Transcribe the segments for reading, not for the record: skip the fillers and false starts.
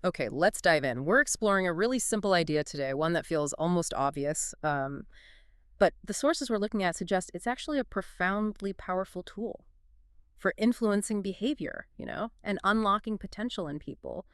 Okay, let's dive in. We're exploring a really simple idea today, one that feels almost obvious. But the sources we're looking at suggest it's actually a profoundly powerful tool for influencing behavior, and unlocking potential in people.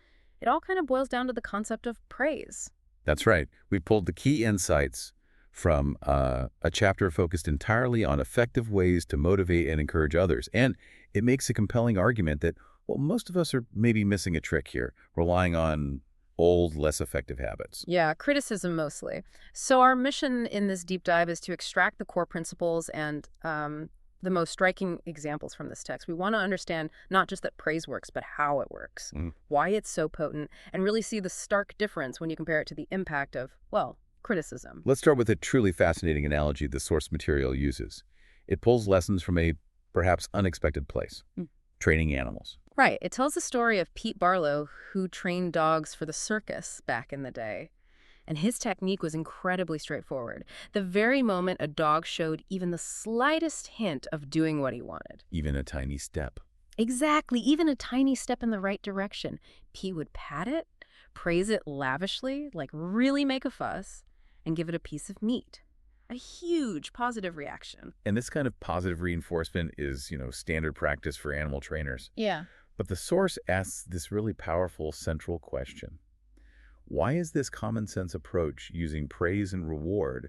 It all kind of boils down to the concept of praise. That's right. We pulled the key insights from a chapter focused entirely on effective ways to motivate and encourage others. And it makes a compelling argument that, well, most of us are maybe missing a trick here, relying on old, less effective habits. Yeah, criticism mostly. So our mission in this deep dive is to extract the core principles and the most striking examples from this text. We want to understand not just that praise works, but how it works, why it's so potent, and really see the stark difference when you compare it to the impact of, well, criticism. Let's start with a truly fascinating analogy the source material uses. It pulls lessons from a perhaps unexpected place, training animals. Right. It tells the story of Pete Barlow, who trained dogs for the circus back in the day. And his technique was incredibly straightforward. The very moment a dog showed even the slightest hint of doing what he wanted. Even a tiny step. Exactly. Even a tiny step in the right direction. Pete would pat it, praise it lavishly, like really make a fuss, and give it a piece of meat. A huge positive reaction. And this kind of positive reinforcement is, standard practice for animal trainers. Yeah. But the source asks this really powerful central question. Why is this common sense approach using praise and reward,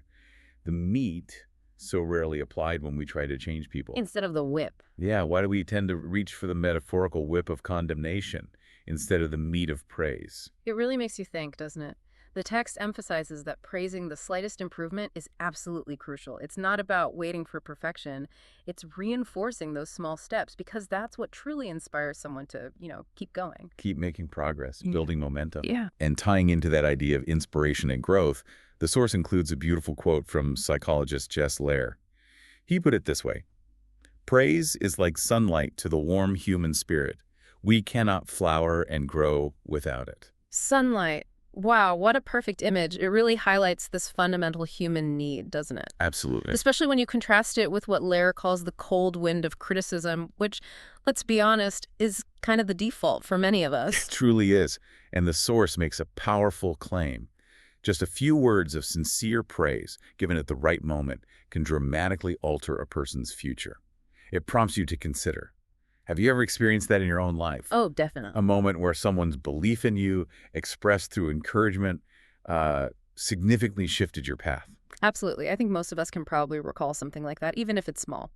the meat, so rarely applied when we try to change people? Instead of the whip. Yeah, why do we tend to reach for the metaphorical whip of condemnation instead of the meat of praise? It really makes you think, doesn't it? The text emphasizes that praising the slightest improvement is absolutely crucial. It's not about waiting for perfection. It's reinforcing those small steps because that's what truly inspires someone to, keep going. Keep making progress, building momentum. Yeah. And tying into that idea of inspiration and growth, the source includes a beautiful quote from psychologist Jess Lair. He put it this way: "Praise is like sunlight to the warm human spirit. We cannot flower and grow without it." Sunlight. Wow, what a perfect image. It really highlights this fundamental human need, doesn't it? Absolutely. Especially when you contrast it with what Lair calls the cold wind of criticism, which, let's be honest, is kind of the default for many of us. It truly is. And the source makes a powerful claim. Just a few words of sincere praise, given at the right moment, can dramatically alter a person's future. It prompts you to consider. Have you ever experienced that in your own life? Oh, definitely. A moment where someone's belief in you, expressed through encouragement, significantly shifted your path. Absolutely. I think most of us can probably recall something like that, even if it's small.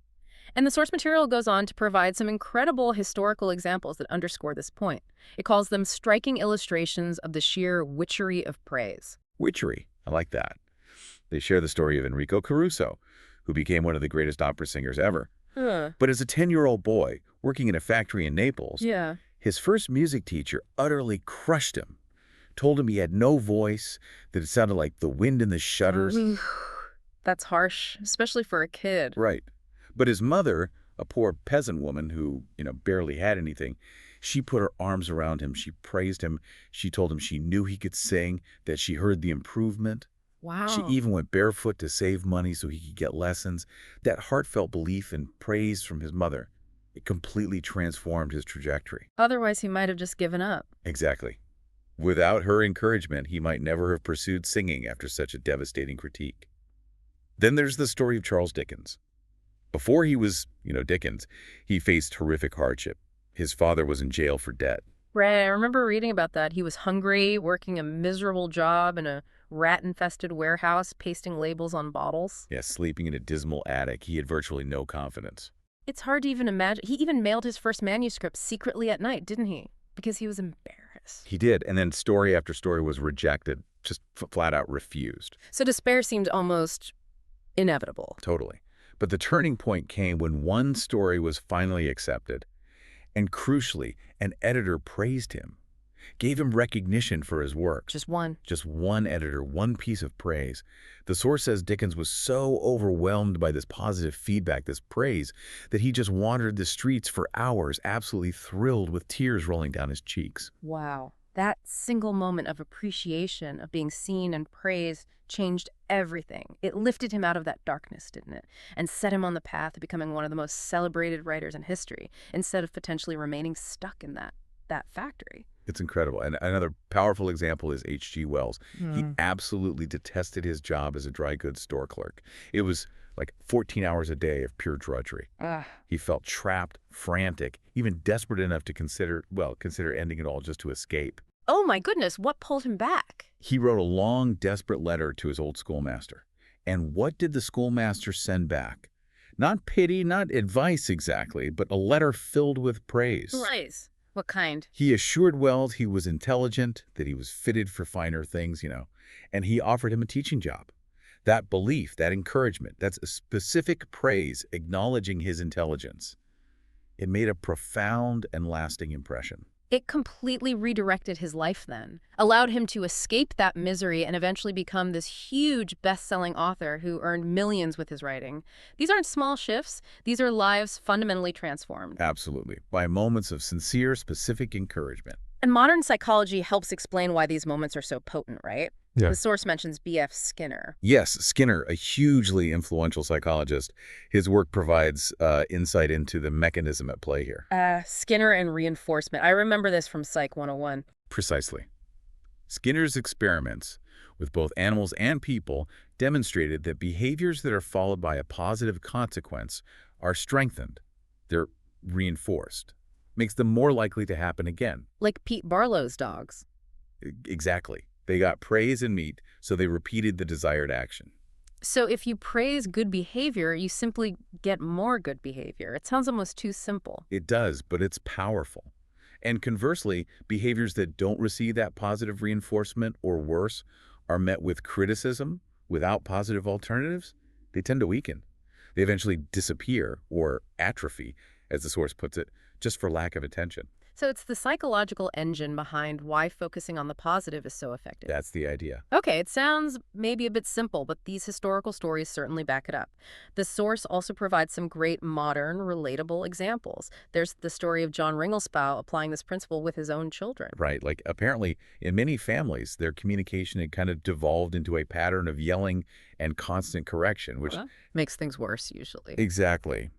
And the source material goes on to provide some incredible historical examples that underscore this point. It calls them striking illustrations of the sheer witchery of praise. Witchery. I like that. They share the story of Enrico Caruso, who became one of the greatest opera singers ever. But as a 10-year-old boy working in a factory in Naples, his first music teacher utterly crushed him, told him he had no voice, that it sounded like the wind in the shutters. That's harsh, especially for a kid. Right. But his mother, a poor peasant woman who, barely had anything, she put her arms around him. She praised him. She told him she knew he could sing, that she heard the improvement. Wow. She even went barefoot to save money so he could get lessons. That heartfelt belief and praise from his mother, it completely transformed his trajectory. Otherwise, he might have just given up. Exactly. Without her encouragement, he might never have pursued singing after such a devastating critique. Then there's the story of Charles Dickens. Before he was, Dickens, he faced horrific hardship. His father was in jail for debt. Right, I remember reading about that. He was hungry, working a miserable job in a rat-infested warehouse, pasting labels on bottles. Yeah, sleeping in a dismal attic. He had virtually no confidence. It's hard to even imagine. He even mailed his first manuscript secretly at night, didn't he? Because he was embarrassed. He did, and then story after story was rejected, just flat out refused. So despair seemed almost inevitable. Totally. But the turning point came when one story was finally accepted. And crucially, an editor praised him, gave him recognition for his work. Just one. Just one editor, one piece of praise. The source says Dickens was so overwhelmed by this positive feedback, this praise, that he just wandered the streets for hours, absolutely thrilled with tears rolling down his cheeks. Wow. That single moment of appreciation, of being seen and praised, changed everything. It lifted him out of that darkness, didn't it? And set him on the path of becoming one of the most celebrated writers in history, instead of potentially remaining stuck in that factory. It's incredible. And another powerful example is H.G. Wells. He absolutely detested his job as a dry goods store clerk. It was like 14 hours a day of pure drudgery. Ugh. He felt trapped, frantic, even desperate enough to consider ending it all just to escape. Oh my goodness, what pulled him back? He wrote a long, desperate letter to his old schoolmaster. And what did the schoolmaster send back? Not pity, not advice exactly, but a letter filled with praise. Praise? What kind? He assured Wells he was intelligent, that he was fitted for finer things, and he offered him a teaching job. That belief, that encouragement, that's a specific praise acknowledging his intelligence. It made a profound and lasting impression. It completely redirected his life then, allowed him to escape that misery and eventually become this huge best-selling author who earned millions with his writing. These aren't small shifts. These are lives fundamentally transformed. Absolutely. By moments of sincere, specific encouragement. And modern psychology helps explain why these moments are so potent, right? Yeah. The source mentions B.F. Skinner. Yes, Skinner, a hugely influential psychologist. His work provides insight into the mechanism at play here. Skinner and reinforcement. I remember this from Psych 101. Precisely. Skinner's experiments with both animals and people demonstrated that behaviors that are followed by a positive consequence are strengthened. They're reinforced. Makes them more likely to happen again. Like Pete Barlow's dogs. Exactly. They got praise and meat, so they repeated the desired action. So if you praise good behavior, you simply get more good behavior. It sounds almost too simple. It does, but it's powerful. And conversely, behaviors that don't receive that positive reinforcement or worse are met with criticism without positive alternatives. They tend to weaken. They eventually disappear or atrophy, as the source puts it, just for lack of attention. So it's the psychological engine behind why focusing on the positive is so effective. That's the idea. Okay, it sounds maybe a bit simple, but these historical stories certainly back it up. The source also provides some great modern, relatable examples. There's the story of John Ringelsbaugh applying this principle with his own children. Right, like apparently in many families, their communication had kind of devolved into a pattern of yelling and constant correction, which makes things worse usually. Exactly.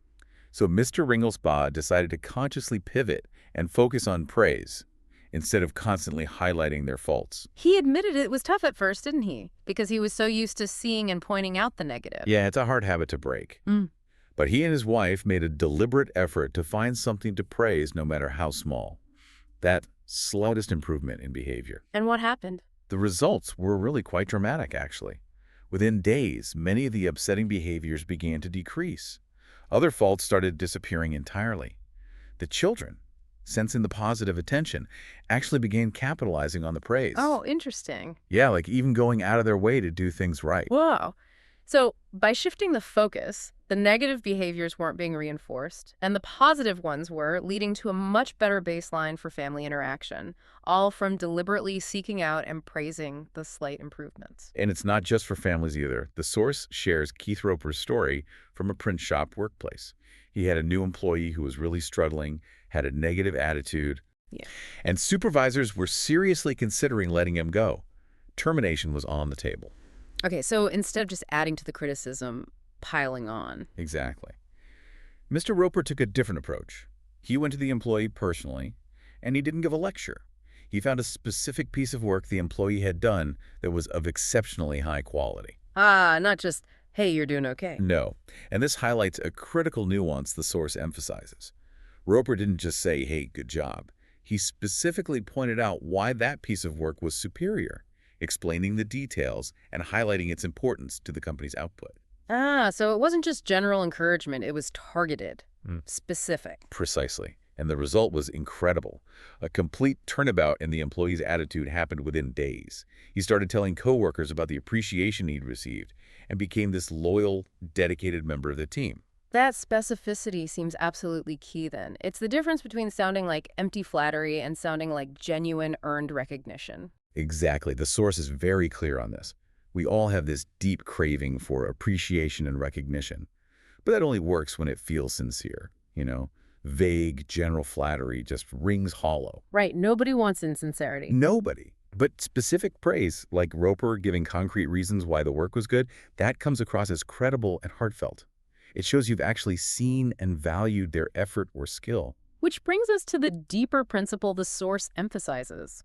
So Mr. Ringelsbaugh decided to consciously pivot and focus on praise instead of constantly highlighting their faults. He admitted it was tough at first, didn't he? Because he was so used to seeing and pointing out the negative. Yeah, it's a hard habit to break. But he and his wife made a deliberate effort to find something to praise no matter how small. That slightest improvement in behavior. And what happened? The results were really quite dramatic, actually. Within days, many of the upsetting behaviors began to decrease. Other faults started disappearing entirely. The children, sensing the positive attention, actually began capitalizing on the praise. Oh, interesting. Yeah, like even going out of their way to do things right. Whoa. So by shifting the focus, the negative behaviors weren't being reinforced, and the positive ones were, leading to a much better baseline for family interaction, all from deliberately seeking out and praising the slight improvements. And it's not just for families either. The source shares Keith Roper's story from a print shop workplace. He had a new employee who was really struggling, had a negative attitude, and supervisors were seriously considering letting him go. Termination was on the table. Okay, so instead of just adding to the criticism, piling on. Exactly. Mr. Roper took a different approach. He went to the employee personally, and he didn't give a lecture. He found a specific piece of work the employee had done that was of exceptionally high quality. Not just, hey, you're doing okay. No, and this highlights a critical nuance the source emphasizes. Roper didn't just say, hey, good job. He specifically pointed out why that piece of work was superior, explaining the details and highlighting its importance to the company's output. So it wasn't just general encouragement, it was targeted, specific. Precisely. And the result was incredible. A complete turnabout in the employee's attitude happened within days. He started telling coworkers about the appreciation he'd received and became this loyal, dedicated member of the team. That specificity seems absolutely key then. It's the difference between sounding like empty flattery and sounding like genuine earned recognition. Exactly. The source is very clear on this. We all have this deep craving for appreciation and recognition. But that only works when it feels sincere, Vague, general flattery just rings hollow. Right. Nobody wants insincerity. Nobody. But specific praise, like Roper giving concrete reasons why the work was good, that comes across as credible and heartfelt. It shows you've actually seen and valued their effort or skill. Which brings us to the deeper principle the source emphasizes.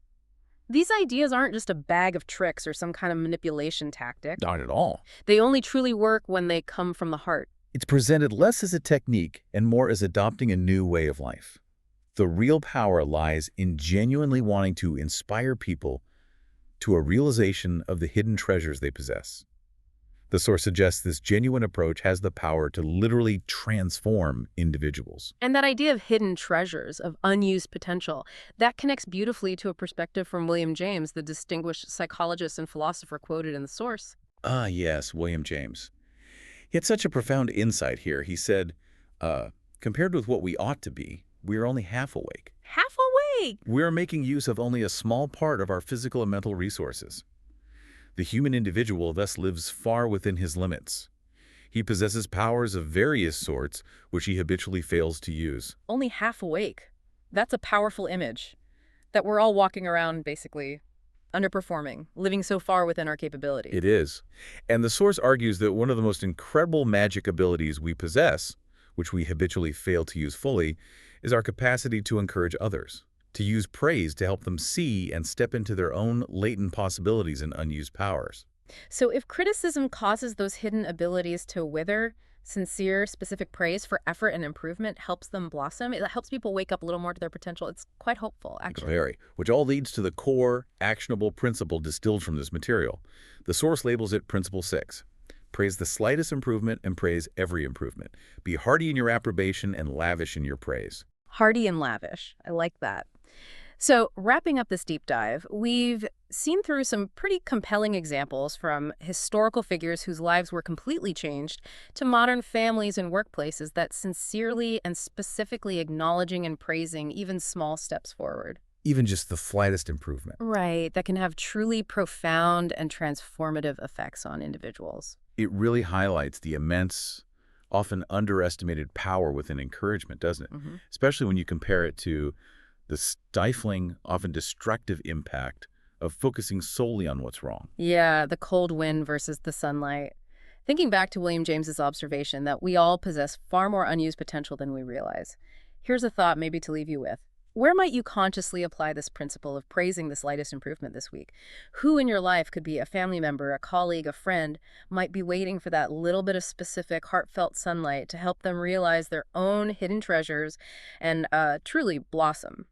These ideas aren't just a bag of tricks or some kind of manipulation tactic. Not at all. They only truly work when they come from the heart. It's presented less as a technique and more as adopting a new way of life. The real power lies in genuinely wanting to inspire people to a realization of the hidden treasures they possess. The source suggests this genuine approach has the power to literally transform individuals. And that idea of hidden treasures, of unused potential, that connects beautifully to a perspective from William James, the distinguished psychologist and philosopher quoted in the source. Ah, yes, William James. He had such a profound insight here. He said, compared with what we ought to be, we are only half awake. Half awake? We are making use of only a small part of our physical and mental resources. The human individual thus lives far within his limits. He possesses powers of various sorts, which he habitually fails to use. Only half awake. That's a powerful image. That we're all walking around, basically, underperforming, living so far within our capability. It is. And the source argues that one of the most incredible magic abilities we possess, which we habitually fail to use fully, is our capacity to encourage others, to use praise to help them see and step into their own latent possibilities and unused powers. So if criticism causes those hidden abilities to wither, sincere, specific praise for effort and improvement helps them blossom. It helps people wake up a little more to their potential. It's quite hopeful, actually. Very. Which all leads to the core, actionable principle distilled from this material. The source labels it Principle 6. Praise the slightest improvement and praise every improvement. Be hearty in your approbation and lavish in your praise. Hearty and lavish. I like that. So wrapping up this deep dive, we've seen through some pretty compelling examples from historical figures whose lives were completely changed to modern families and workplaces that sincerely and specifically acknowledging and praising even small steps forward. Even just the slightest improvement. Right, that can have truly profound and transformative effects on individuals. It really highlights the immense, often underestimated power within encouragement, doesn't it? Mm-hmm. Especially when you compare it to the stifling, often destructive impact of focusing solely on what's wrong. Yeah, the cold wind versus the sunlight. Thinking back to William James's observation that we all possess far more unused potential than we realize. Here's a thought maybe to leave you with. Where might you consciously apply this principle of praising the slightest improvement this week? Who in your life, could be a family member, a colleague, a friend, might be waiting for that little bit of specific, heartfelt sunlight to help them realize their own hidden treasures and truly blossom?